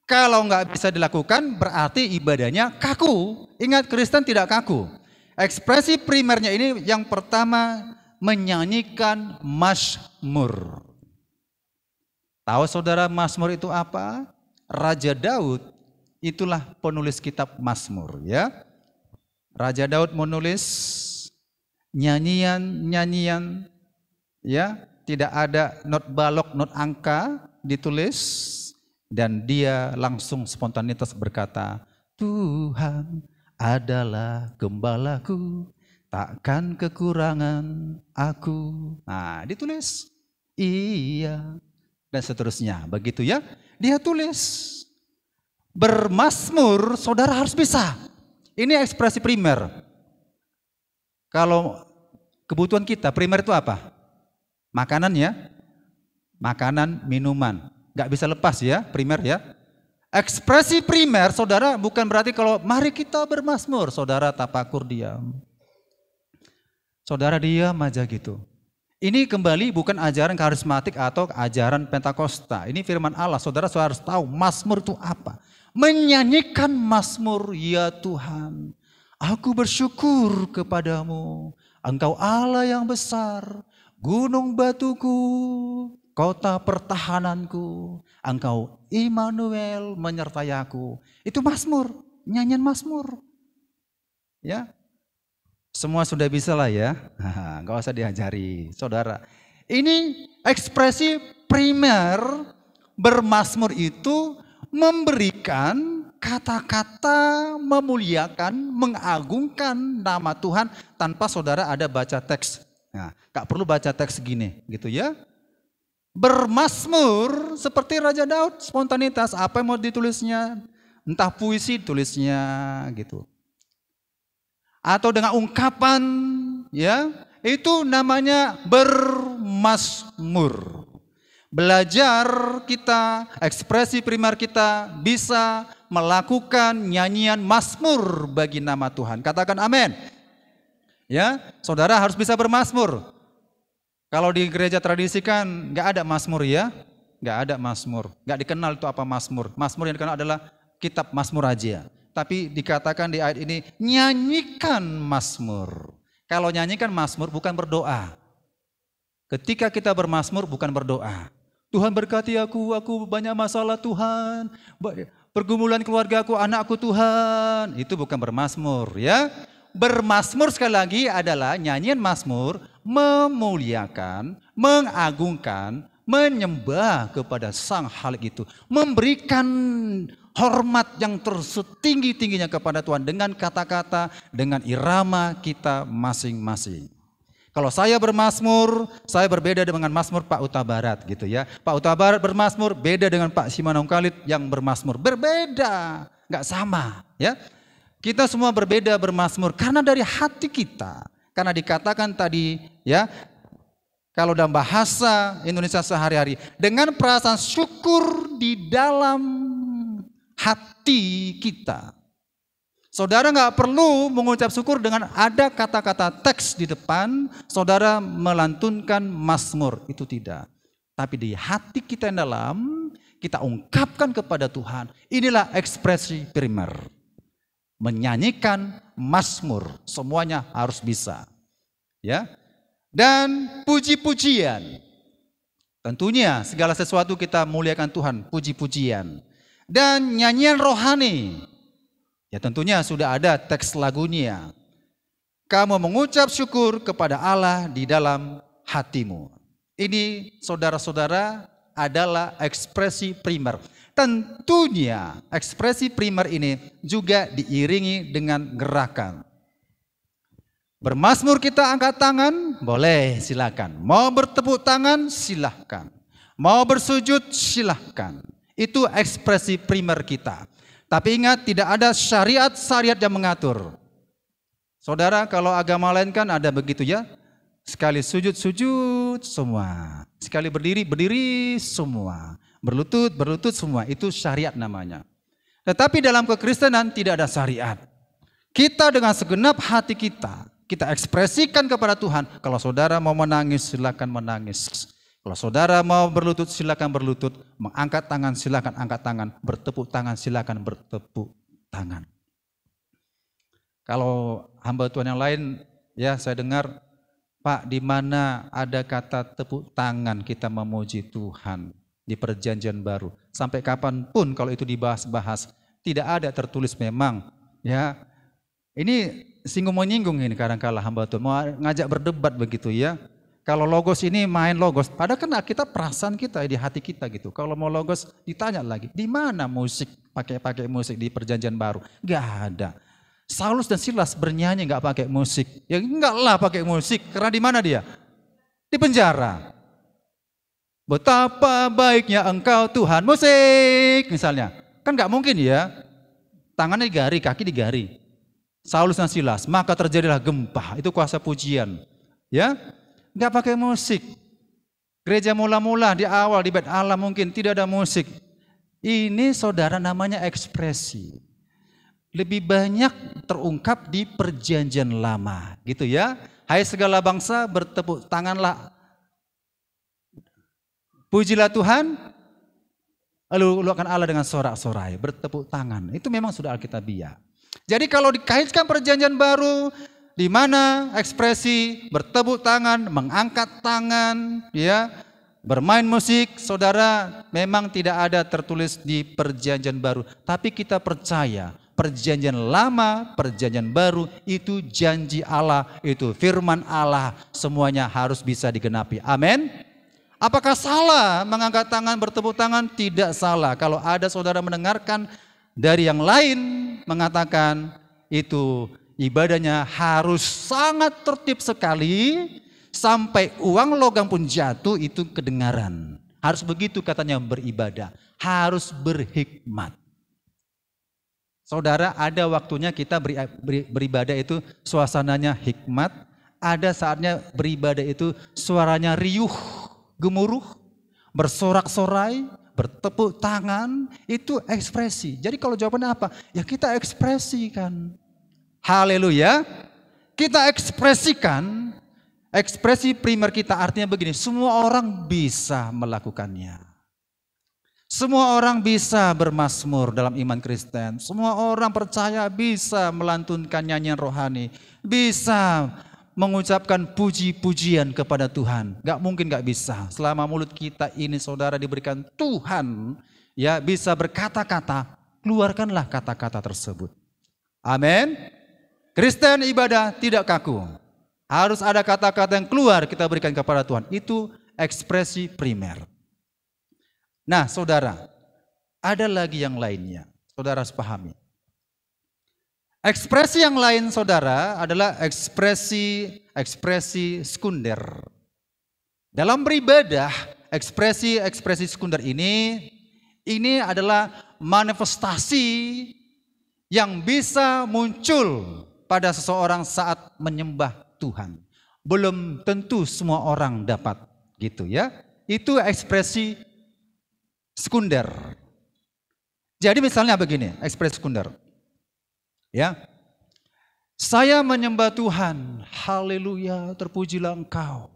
Kalau nggak bisa dilakukan berarti ibadahnya kaku. Ingat, Kristen tidak kaku. Ekspresi primernya ini yang pertama menyanyikan mazmur. Tahu saudara mazmur itu apa? Raja Daud itulah penulis kitab Mazmur, ya. Raja Daud menulis nyanyian-nyanyian, ya, tidak ada not balok, not angka ditulis, dan dia langsung spontanitas berkata, Tuhan adalah gembalaku, takkan kekurangan aku. Nah, ditulis, iya, dan seterusnya, begitu ya. Dia tulis. Bermazmur, saudara harus bisa. Ini ekspresi primer. Kalau kebutuhan kita, primer itu apa? Makanan ya. Makanan, minuman. Gak bisa lepas ya, primer ya. Ekspresi primer, saudara, bukan berarti kalau mari kita bermazmur, saudara tapakur diam. Saudara diam aja gitu. Ini kembali bukan ajaran karismatik atau ajaran Pentakosta. Ini firman Allah. Saudara harus tahu mazmur itu apa. Menyanyikan mazmur, ya Tuhan. Aku bersyukur kepadamu. Engkau Allah yang besar. Gunung batuku, kota pertahananku. Engkau Immanuel menyertai aku. Itu mazmur, nyanyian mazmur. Ya. Semua sudah bisa lah ya, nggak usah diajari, saudara. Ini ekspresi primer bermazmur itu memberikan kata-kata memuliakan, mengagungkan nama Tuhan tanpa saudara ada baca teks. Nah, nggak perlu baca teks gini, gitu ya. Bermazmur seperti Raja Daud, spontanitas, apa yang mau ditulisnya, entah puisi tulisnya, gitu. Atau dengan ungkapan, ya, itu namanya bermazmur. Belajar kita, ekspresi primer kita bisa melakukan nyanyian mazmur bagi nama Tuhan. Katakan amin. Ya, saudara harus bisa bermazmur. Kalau di gereja tradisi kan nggak ada mazmur ya, nggak ada mazmur, nggak dikenal itu apa mazmur. Mazmur yang dikenal adalah kitab Mazmur aja. Tapi dikatakan di ayat ini, nyanyikan mazmur. Kalau nyanyikan mazmur bukan berdoa. Ketika kita bermazmur bukan berdoa. Tuhan berkati aku banyak masalah Tuhan. Pergumulan keluargaku, anakku Tuhan. Itu bukan bermazmur ya. Bermazmur sekali lagi adalah nyanyian mazmur, memuliakan, mengagungkan, menyembah kepada Sang Khalik itu. Memberikan hormat yang tersetinggi-tingginya kepada Tuhan dengan kata-kata, dengan irama kita masing-masing. Kalau saya bermazmur, saya berbeda dengan mazmur Pak Utabarat gitu ya. Pak Utabarat bermazmur beda dengan Pak Simanung Khalid yang bermazmur. Berbeda, nggak sama ya. Kita semua berbeda bermazmur karena dari hati kita. Karena dikatakan tadi ya, kalau dalam bahasa Indonesia sehari-hari, dengan perasaan syukur di dalam hati kita. Saudara nggak perlu mengucap syukur dengan ada kata-kata teks di depan, saudara melantunkan mazmur, itu tidak. Tapi di hati kita yang dalam, kita ungkapkan kepada Tuhan, inilah ekspresi primer. Menyanyikan mazmur, semuanya harus bisa. Ya. Dan puji-pujian. Tentunya segala sesuatu kita muliakan Tuhan, puji-pujian. Dan nyanyian rohani. Ya tentunya sudah ada teks lagunya. Kamu mengucap syukur kepada Allah di dalam hatimu. Ini saudara-saudara adalah ekspresi primer. Tentunya ekspresi primer ini juga diiringi dengan gerakan. Bermazmur kita angkat tangan, boleh silakan. Mau bertepuk tangan, silakan. Mau bersujud, silakan. Itu ekspresi primer kita. Tapi ingat, tidak ada syariat-syariat yang mengatur. Saudara, kalau agama lain kan ada begitu ya. Sekali sujud, sujud semua. Sekali berdiri, berdiri semua. Berlutut, berlutut semua. Itu syariat namanya. Tetapi dalam kekristenan tidak ada syariat. Kita dengan segenap hati kita ekspresikan kepada Tuhan. Kalau saudara mau menangis, silakan menangis. Kalau saudara mau berlutut, silakan berlutut. Mengangkat tangan, silakan angkat tangan. Bertepuk tangan, silakan bertepuk tangan. Kalau hamba Tuhan yang lain, ya saya dengar, Pak, di mana ada kata tepuk tangan kita memuji Tuhan di perjanjian baru. Sampai kapanpun kalau itu dibahas-bahas, tidak ada tertulis memang. Ya, ini singgung menyinggung ini kadang-kala hamba Tuhan. Mau ngajak berdebat begitu ya. Kalau logos ini main logos, padahal kan kita perasaan kita di hati kita gitu. Kalau mau logos ditanya lagi, di mana musik, pakai musik di perjanjian baru? Gak ada. Saulus dan Silas bernyanyi gak pakai musik. Ya enggak lah pakai musik, karena di mana dia? Di penjara. Betapa baiknya engkau Tuhan, musik misalnya. Kan gak mungkin ya, tangannya digari, kaki digari. Saulus dan Silas, maka terjadilah gempa, itu kuasa pujian. Ya, nggak pakai musik. Gereja mula-mula di awal di Bait Allah mungkin tidak ada musik. Ini saudara namanya ekspresi. Lebih banyak terungkap di perjanjian lama, gitu ya. Hai segala bangsa bertepuk tanganlah. Pujilah Tuhan, lalu akan Allah dengan sorak-sorai, bertepuk tangan. Itu memang sudah Alkitabiah. Jadi kalau dikaitkan perjanjian baru, di mana ekspresi bertepuk tangan, mengangkat tangan, ya, bermain musik, saudara, memang tidak ada tertulis di perjanjian baru. Tapi kita percaya perjanjian lama, perjanjian baru itu janji Allah, itu firman Allah, semuanya harus bisa digenapi. Amin. Apakah salah mengangkat tangan, bertepuk tangan? Tidak salah. Kalau ada saudara mendengarkan dari yang lain mengatakan itu ibadahnya harus sangat tertib sekali, sampai uang logam pun jatuh itu kedengaran. Harus begitu katanya beribadah, harus berhikmat. Saudara, ada waktunya kita beribadah itu suasananya hikmat, ada saatnya beribadah itu suaranya riuh, gemuruh, bersorak-sorai, bertepuk tangan, itu ekspresi. Jadi kalau jawabannya apa? Ya kita ekspresikan. Haleluya. Kita ekspresikan, ekspresi primer kita artinya begini, semua orang bisa melakukannya. Semua orang bisa bermazmur dalam iman Kristen. Semua orang percaya bisa melantunkan nyanyian rohani. Bisa mengucapkan puji-pujian kepada Tuhan. Gak mungkin gak bisa. Selama mulut kita ini saudara diberikan Tuhan, ya bisa berkata-kata, keluarkanlah kata-kata tersebut. Amin. Kristen ibadah tidak kaku. Harus ada kata-kata yang keluar kita berikan kepada Tuhan. Itu ekspresi primer. Nah saudara, ada lagi yang lainnya. Saudara harus pahami. Ekspresi yang lain saudara adalah ekspresi sekunder. Dalam beribadah, ekspresi sekunder ini adalah manifestasi yang bisa muncul pada seseorang saat menyembah Tuhan. Belum tentu semua orang dapat gitu ya. Itu ekspresi sekunder. Jadi misalnya begini, ekspresi sekunder. Ya, saya menyembah Tuhan, haleluya, terpujilah Engkau.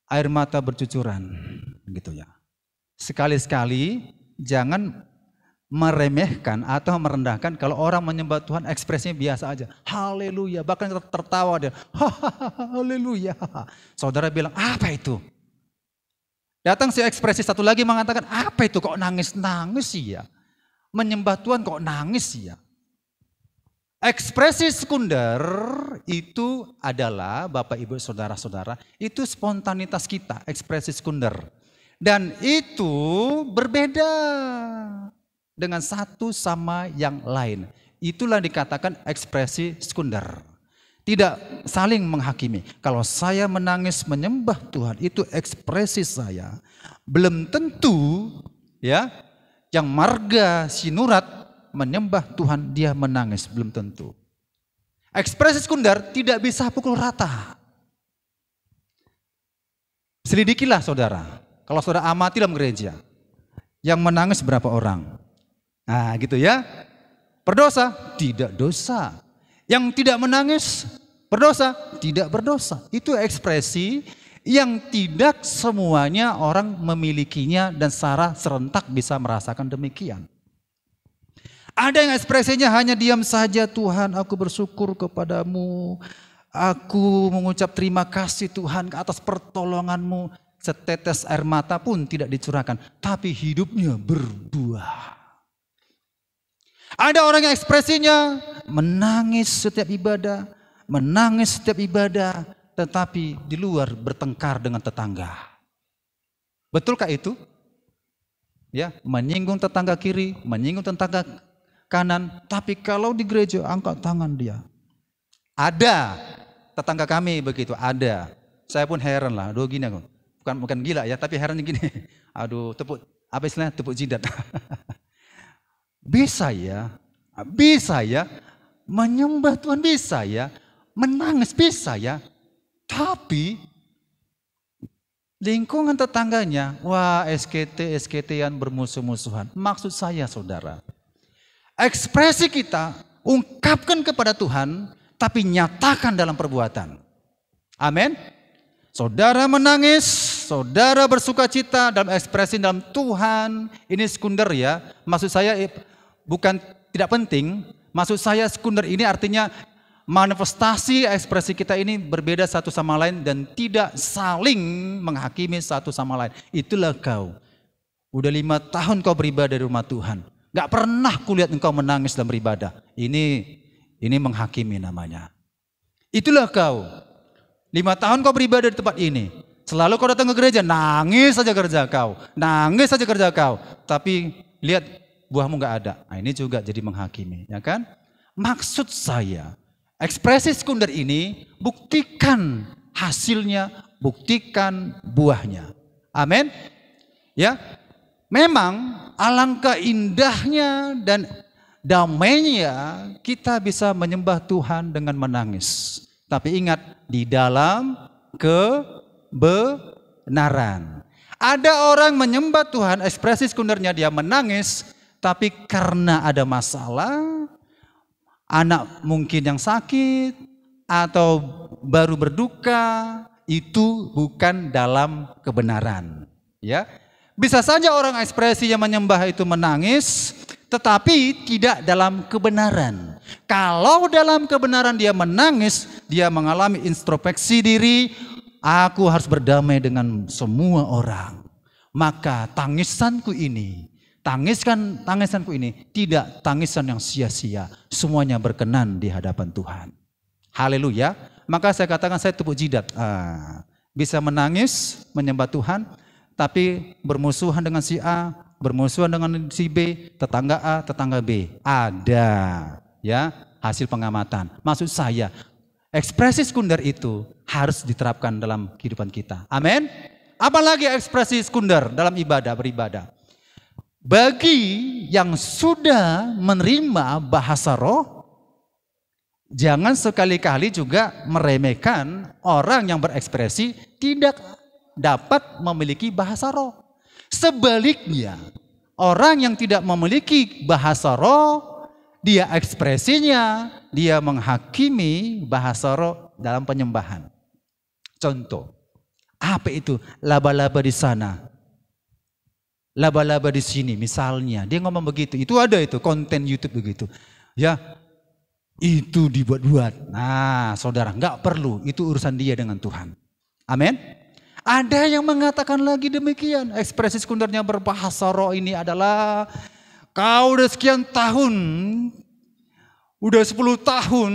Air mata bercucuran, gitu ya. Sekali-sekali jangan meremehkan atau merendahkan kalau orang menyembah Tuhan ekspresinya biasa aja. Haleluya, bahkan tertawa dia. Haleluya. Saudara bilang, apa itu? Datang si ekspresi satu lagi mengatakan, apa itu kok nangis-nangis sih ya? Menyembah Tuhan kok nangis sih ya? Ekspresi sekunder itu adalah Bapak Ibu Saudara-saudara, itu spontanitas kita, ekspresi sekunder. Dan itu berbeda dengan satu sama yang lain. Itulah dikatakan ekspresi sekunder. Tidak saling menghakimi. Kalau saya menangis menyembah Tuhan, itu ekspresi saya. Belum tentu ya yang marga sinurat menyembah Tuhan dia menangis, belum tentu. Ekspresi sekunder tidak bisa pukul rata. Selidikilah saudara. Kalau saudara amati dalam gereja, yang menangis berapa orang? Nah gitu ya. Berdosa? Tidak dosa. Yang tidak menangis? Berdosa? Tidak berdosa. Itu ekspresi yang tidak semuanya orang memilikinya dan secara serentak bisa merasakan demikian. Ada yang ekspresinya hanya diam saja, Tuhan aku bersyukur kepadamu. Aku mengucap terima kasih Tuhan atas pertolonganmu. Setetes air mata pun tidak dicurahkan, tapi hidupnya berbuah. Ada orang yang ekspresinya menangis setiap ibadah, tetapi di luar bertengkar dengan tetangga. Betulkah itu? Ya, menyinggung tetangga kiri, menyinggung tetangga kanan, tapi kalau di gereja angkat tangan dia. Ada tetangga kami begitu, ada. Saya pun heran lah, aduh gini aku. Bukan gila ya, tapi heran gini. Aduh, apa istilahnya? Tepuk jidat. Bisa ya menyembah Tuhan, bisa ya, menangis bisa ya. Tapi lingkungan tetangganya, wah SKT-an bermusuh-musuhan. Maksud saya saudara, ekspresi kita ungkapkan kepada Tuhan, tapi nyatakan dalam perbuatan. Amin. Saudara menangis, saudara bersuka cita dalam ekspresi dalam Tuhan. Ini sekunder ya. Maksud saya bukan tidak penting. Maksud saya sekunder ini artinya manifestasi ekspresi kita ini berbeda satu sama lain dan tidak saling menghakimi satu sama lain. Itulah kau. Udah 5 tahun kau beribadah di rumah Tuhan. Gak pernah kulihat engkau menangis dalam beribadah. Ini menghakimi namanya. Itulah kau. 5 tahun kau beribadah di tempat ini. Selalu kau datang ke gereja, nangis saja kerja kau. Nangis saja kerja kau. Tapi lihat buahmu gak ada. Nah, ini juga jadi menghakimi. Ya kan? Maksud saya, ekspresi sekunder ini buktikan hasilnya, buktikan buahnya. Amin. Ya. Memang alangkah indahnya dan damainya kita bisa menyembah Tuhan dengan menangis. Tapi ingat, di dalam kebenaran. Ada orang menyembah Tuhan, ekspresi sekundernya dia menangis, tapi karena ada masalah, anak mungkin yang sakit, atau baru berduka, itu bukan dalam kebenaran. Ya, bisa saja orang ekspresi yang menyembah itu menangis, tetapi tidak dalam kebenaran. Kalau dalam kebenaran dia menangis, dia mengalami introspeksi diri, aku harus berdamai dengan semua orang. Maka tangisanku ini tidak tangisan yang sia-sia. Semuanya berkenan di hadapan Tuhan. Haleluya. Maka saya katakan saya tepuk jidat. Bisa menangis, menyembah Tuhan, tapi bermusuhan dengan si A, bermusuhan dengan si B, tetangga A, tetangga B. Ada ya hasil pengamatan. Maksud saya, ekspresi sekunder itu harus diterapkan dalam kehidupan kita. Amin. Apalagi ekspresi sekunder dalam beribadah. Bagi yang sudah menerima bahasa roh, jangan sekali-kali juga meremehkan orang yang berekspresi tidak dapat memiliki bahasa roh. Sebaliknya, orang yang tidak memiliki bahasa roh, dia ekspresinya, dia menghakimi bahasa roh dalam penyembahan. Contoh, apa itu? Laba-laba di sana, laba-laba di sini misalnya. Dia ngomong begitu, itu ada itu konten YouTube begitu. Ya, itu dibuat-buat. Nah saudara, nggak perlu, itu urusan dia dengan Tuhan. Amin. Ada yang mengatakan lagi demikian, ekspresi sekundernya berbahasa roh ini adalah, kau udah sekian tahun, udah 10 tahun,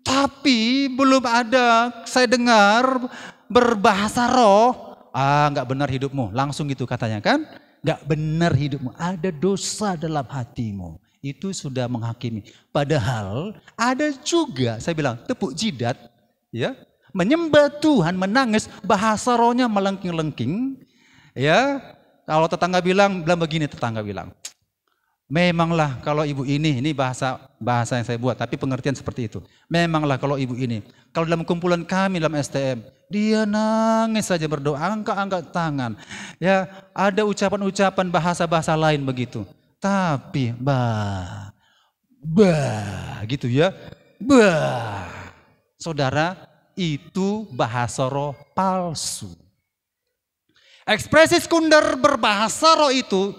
tapi belum ada saya dengar berbahasa roh. Nggak benar hidupmu, langsung gitu katanya kan. Nggak benar hidupmu, ada dosa dalam hatimu. Itu sudah menghakimi. Padahal ada juga, saya bilang tepuk jidat, ya, menyembah Tuhan, menangis, bahasa rohnya melengking-lengking. Ya, kalau tetangga bilang begini, tetangga bilang, Memanglah kalau ibu ini bahasa yang saya buat, tapi pengertian seperti itu. Memanglah kalau ibu ini, kalau dalam kumpulan kami dalam STM, dia nangis saja berdoa, angkat tangan. Ya, ada ucapan-ucapan bahasa-bahasa lain begitu. Tapi gitu ya. Saudara, itu bahasa roh palsu. Ekspresi sekunder berbahasa roh itu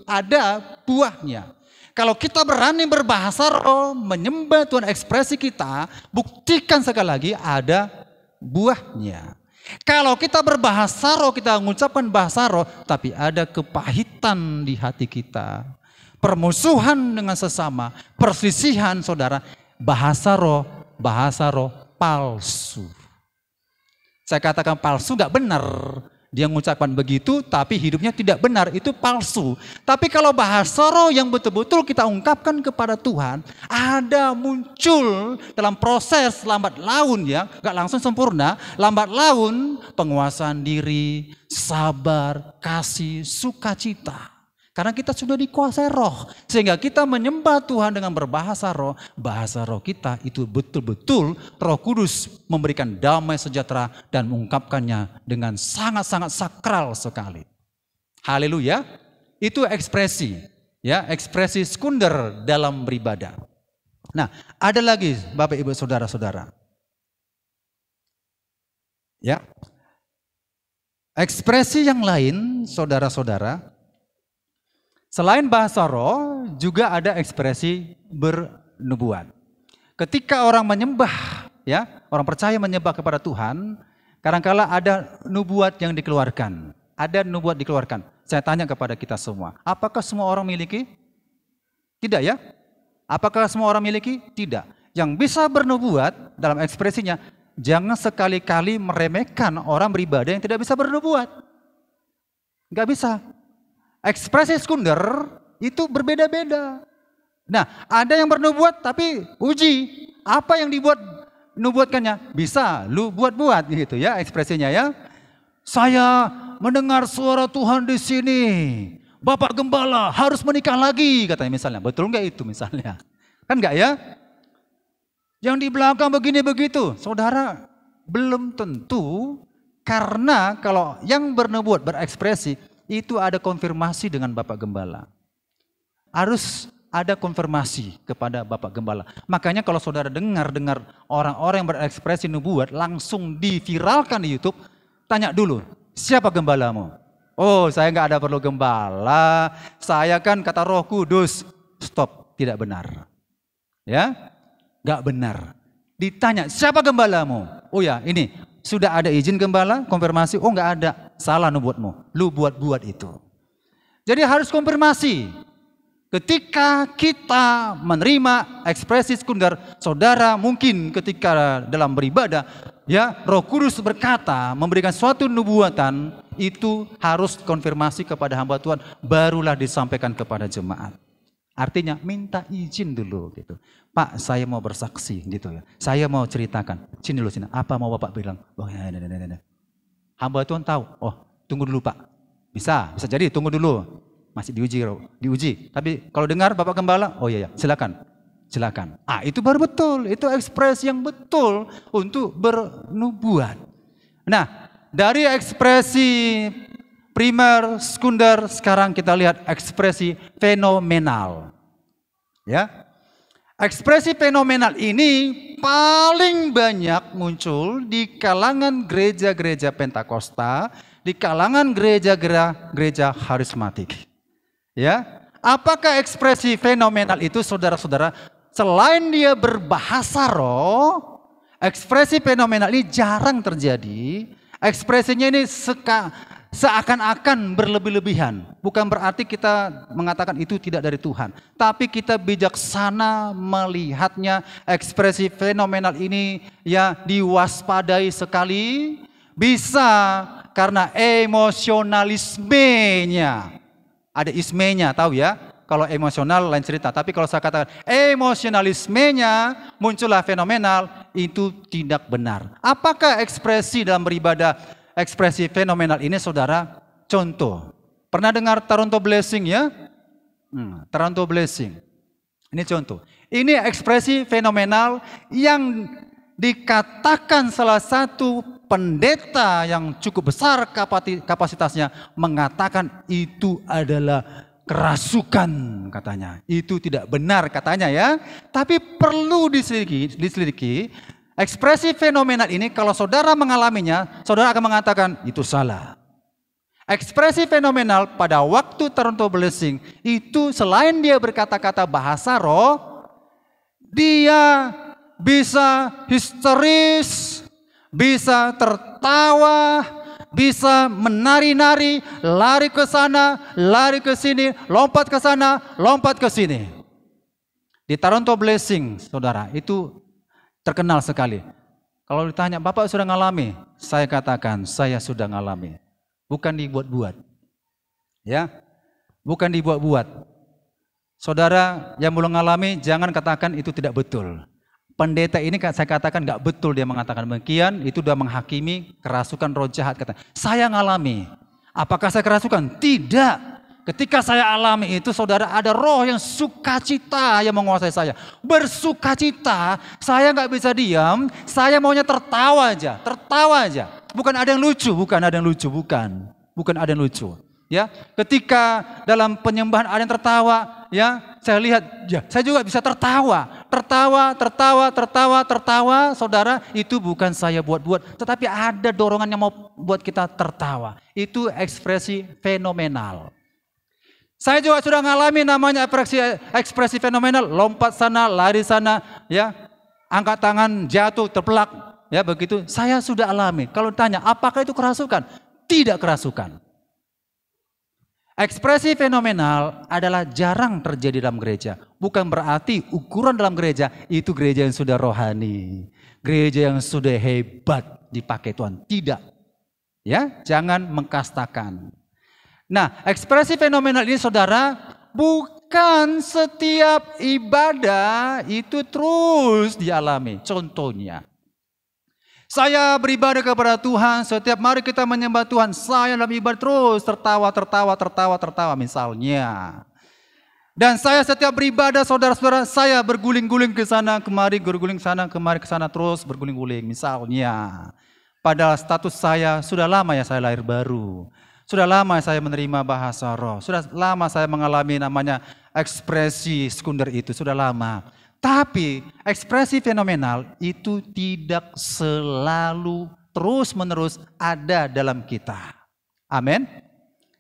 ada buahnya. Kalau kita berani berbahasa roh, menyembah Tuhan, ekspresi kita, buktikan sekali lagi ada buahnya. Kalau kita berbahasa roh, kita mengucapkan bahasa roh, tapi ada kepahitan di hati kita, permusuhan dengan sesama, perselisihan, saudara, bahasa roh palsu. Saya katakan palsu gak benar. Dia mengucapkan begitu tapi hidupnya tidak benar, itu palsu. Tapi kalau bahasa roh yang betul-betul kita ungkapkan kepada Tuhan, ada muncul dalam proses lambat laun ya, gak langsung sempurna, lambat laun penguasaan diri, sabar, kasih, sukacita. Karena kita sudah dikuasai roh, sehingga kita menyembah Tuhan dengan berbahasa roh. Bahasa roh kita itu betul-betul Roh Kudus memberikan damai sejahtera dan mengungkapkannya dengan sangat-sangat sakral sekali. Haleluya. Itu ekspresi, ya, ekspresi sekunder dalam beribadah. Nah, ada lagi Bapak Ibu Saudara-saudara. Ya. Ekspresi yang lain, saudara-saudara, selain bahasa roh, juga ada ekspresi bernubuat. Ketika orang menyembah, ya, orang percaya menyembah kepada Tuhan, kadang-kala ada nubuat yang dikeluarkan. Ada nubuat dikeluarkan. Saya tanya kepada kita semua, apakah semua orang miliki? Tidak ya? Apakah semua orang miliki? Tidak. Yang bisa bernubuat dalam ekspresinya, jangan sekali-kali meremehkan orang beribadah yang tidak bisa bernubuat. Enggak bisa. Ekspresi sekunder itu berbeda-beda. Nah, ada yang bernubuat tapi uji. Apa yang dibuat nubuatkannya? Bisa lu buat-buat gitu ya ekspresinya ya. Saya mendengar suara Tuhan di sini. Bapak Gembala harus menikah lagi katanya misalnya. Betul enggak itu misalnya? Kan enggak ya? Yang di belakang begini begitu. Saudara, belum tentu, karena kalau yang bernubuat berekspresi itu ada konfirmasi dengan Bapak Gembala. Harus ada konfirmasi kepada Bapak Gembala. Makanya kalau saudara dengar orang-orang yang berekspresi nubuat langsung diviralkan di YouTube, tanya dulu, siapa gembalamu? Oh, saya nggak ada perlu gembala. Saya kan kata Roh Kudus. Stop, tidak benar. Ya, nggak benar. Ditanya, siapa gembalamu? Oh ya, ini. Sudah ada izin gembala, konfirmasi, oh enggak ada, salah nubuatmu, lu buat-buat itu. Jadi harus konfirmasi. Ketika kita menerima ekspresi sekunder, saudara mungkin ketika dalam beribadah, ya Roh Kudus berkata, memberikan suatu nubuatan, itu harus konfirmasi kepada hamba Tuhan, barulah disampaikan kepada jemaat. Artinya minta izin dulu gitu. Pak, saya mau bersaksi gitu ya. Saya mau ceritakan. Sini dulu sini. Apa mau Bapak bilang? Oh, ya. Hamba Tuhan tahu. Oh, tunggu dulu Pak. Bisa jadi tunggu dulu. Masih diuji. Tapi kalau dengar Bapak Gembala, oh iya, silakan. Itu baru betul. Itu ekspresi yang betul untuk bernubuat. Nah, dari ekspresi primer, sekunder, sekarang kita lihat ekspresi fenomenal. Ya. Ekspresi fenomenal ini paling banyak muncul di kalangan gereja-gereja Pentakosta, di kalangan gereja harismatik. Ya. Apakah ekspresi fenomenal itu saudara-saudara? Selain dia berbahasa roh, ekspresi fenomenal ini jarang terjadi. Ekspresinya ini seakan-akan berlebih-lebihan. Bukan berarti kita mengatakan itu tidak dari Tuhan. Tapi kita bijaksana melihatnya, ekspresi fenomenal ini ya diwaspadai sekali. Bisa karena emosionalismenya. Ada ismenya, tahu ya. Kalau emosional lain cerita. Tapi kalau saya katakan emosionalismenya muncullah fenomenal, itu tidak benar. Apakah ekspresi dalam beribadah, ekspresi fenomenal ini saudara? Contoh, pernah dengar Toronto Blessing ya? Taranto blessing. Ini contoh. Ini ekspresi fenomenal yang dikatakan salah satu pendeta yang cukup besar kapasitasnya mengatakan itu adalah kerasukan katanya. Itu tidak benar katanya ya. Tapi perlu diselidiki. Ekspresi fenomenal ini kalau saudara mengalaminya, saudara akan mengatakan itu salah. Ekspresi fenomenal pada waktu Taranto blessing itu selain dia berkata-kata bahasa roh, dia bisa histeris, bisa tertawa, bisa menari-nari, lari ke sana, lari ke sini, lompat ke sana, lompat ke sini. Di Taranto blessing, saudara, itu terkenal sekali. Kalau ditanya, Bapak sudah ngalami? Saya katakan, saya sudah ngalami. Bukan dibuat-buat. Ya, bukan dibuat-buat. Saudara yang belum ngalami, jangan katakan itu tidak betul. Pendeta ini saya katakan nggak betul dia mengatakan demikian, itu sudah menghakimi kerasukan roh jahat. Kata, saya ngalami. Apakah saya kerasukan? Tidak. Ketika saya alami itu, saudara, ada roh yang sukacita yang menguasai saya. Bersukacita, saya nggak bisa diam, saya maunya tertawa aja, tertawa aja. Bukan ada yang lucu, bukan ada yang lucu, bukan ada yang lucu. Ya, ketika dalam penyembahan ada yang tertawa, ya, saya lihat, ya, saya juga bisa tertawa, saudara, itu bukan saya buat-buat, tetapi ada dorongan yang mau buat kita tertawa. Itu ekspresi fenomenal. Saya juga sudah mengalami namanya ekspresi fenomenal, lompat sana, lari sana, ya, angkat tangan, jatuh, terpelak, ya begitu. Saya sudah alami. Kalau ditanya, apakah itu kerasukan? Tidak kerasukan. Ekspresi fenomenal adalah jarang terjadi dalam gereja. Bukan berarti ukuran dalam gereja itu gereja yang sudah rohani, gereja yang sudah hebat dipakai Tuhan. Tidak, ya, jangan mengkastakan. Nah, ekspresi fenomenal ini, saudara, bukan setiap ibadah itu terus dialami. Contohnya, saya beribadah kepada Tuhan, setiap mari kita menyembah Tuhan, saya dalam ibadah terus tertawa misalnya. Dan saya setiap beribadah, saudara-saudara, saya berguling-guling ke sana, kemari, berguling sana, kemari, ke sana, terus berguling-guling misalnya. Padahal status saya sudah lama ya saya lahir baru. Sudah lama saya menerima bahasa roh. Sudah lama saya mengalami namanya ekspresi sekunder itu. Sudah lama. Tapi ekspresi fenomenal itu tidak selalu terus-menerus ada dalam kita. Amin.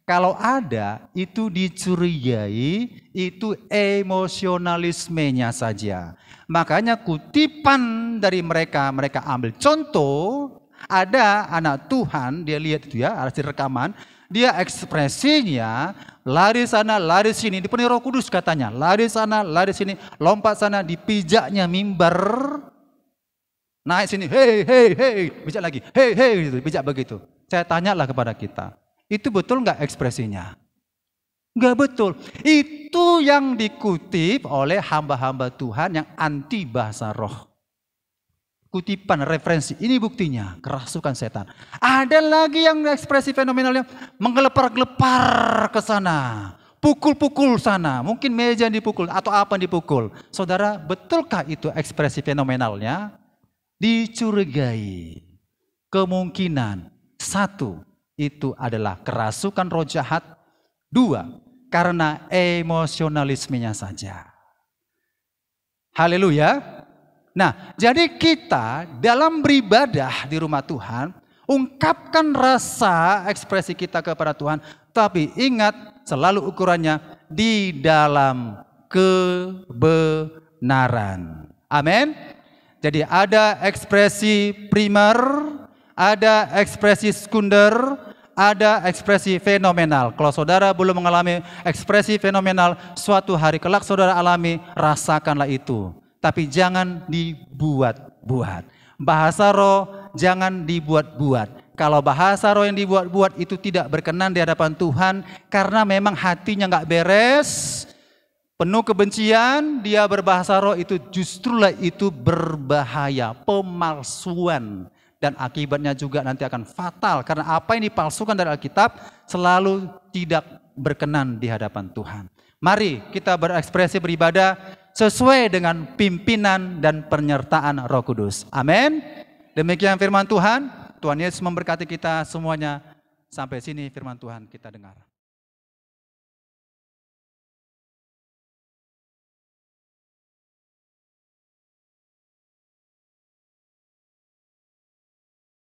Kalau ada, itu dicurigai, itu emosionalismenya saja. Makanya kutipan dari mereka ambil contoh, ada anak Tuhan, dia lihat itu ya, hasil rekaman, dia ekspresinya lari sana, lari sini, dipenuhi Roh Kudus katanya. Lari sana, lari sini, lompat sana, dipijaknya mimbar. Naik sini, hei, pijak lagi, hei, gitu, pijak begitu. Saya tanyalah kepada kita, itu betul nggak ekspresinya? Nggak betul. Itu yang dikutip oleh hamba-hamba Tuhan yang anti bahasa roh. Kutipan, referensi, ini buktinya, kerasukan setan. Ada lagi yang ekspresi fenomenalnya menggelepar-gelepar ke sana, pukul-pukul sana, mungkin meja yang dipukul atau apa yang dipukul. Saudara, betulkah itu ekspresi fenomenalnya? Dicurigai. Kemungkinan, satu, itu adalah kerasukan roh jahat. Dua, karena emosionalismenya saja. Haleluya. Nah, jadi kita dalam beribadah di rumah Tuhan, ungkapkan rasa ekspresi kita kepada Tuhan, tapi ingat selalu ukurannya di dalam kebenaran. Amin. Jadi ada ekspresi primer, ada ekspresi sekunder, ada ekspresi fenomenal. Kalau saudara belum mengalami ekspresi fenomenal, suatu hari kelak saudara alami, rasakanlah itu. Tapi jangan dibuat-buat. Bahasa roh jangan dibuat-buat. Kalau bahasa roh yang dibuat-buat itu tidak berkenan di hadapan Tuhan, karena memang hatinya nggak beres, penuh kebencian, dia berbahasa roh itu justrulah itu berbahaya, pemalsuan. Dan akibatnya juga nanti akan fatal, karena apa yang dipalsukan dari Alkitab selalu tidak berkenan di hadapan Tuhan. Mari kita berekspresi beribadah sesuai dengan pimpinan dan penyertaan Roh Kudus. Amin. Demikian firman Tuhan. Tuhan Yesus memberkati kita semuanya. Sampai sini firman Tuhan kita dengar.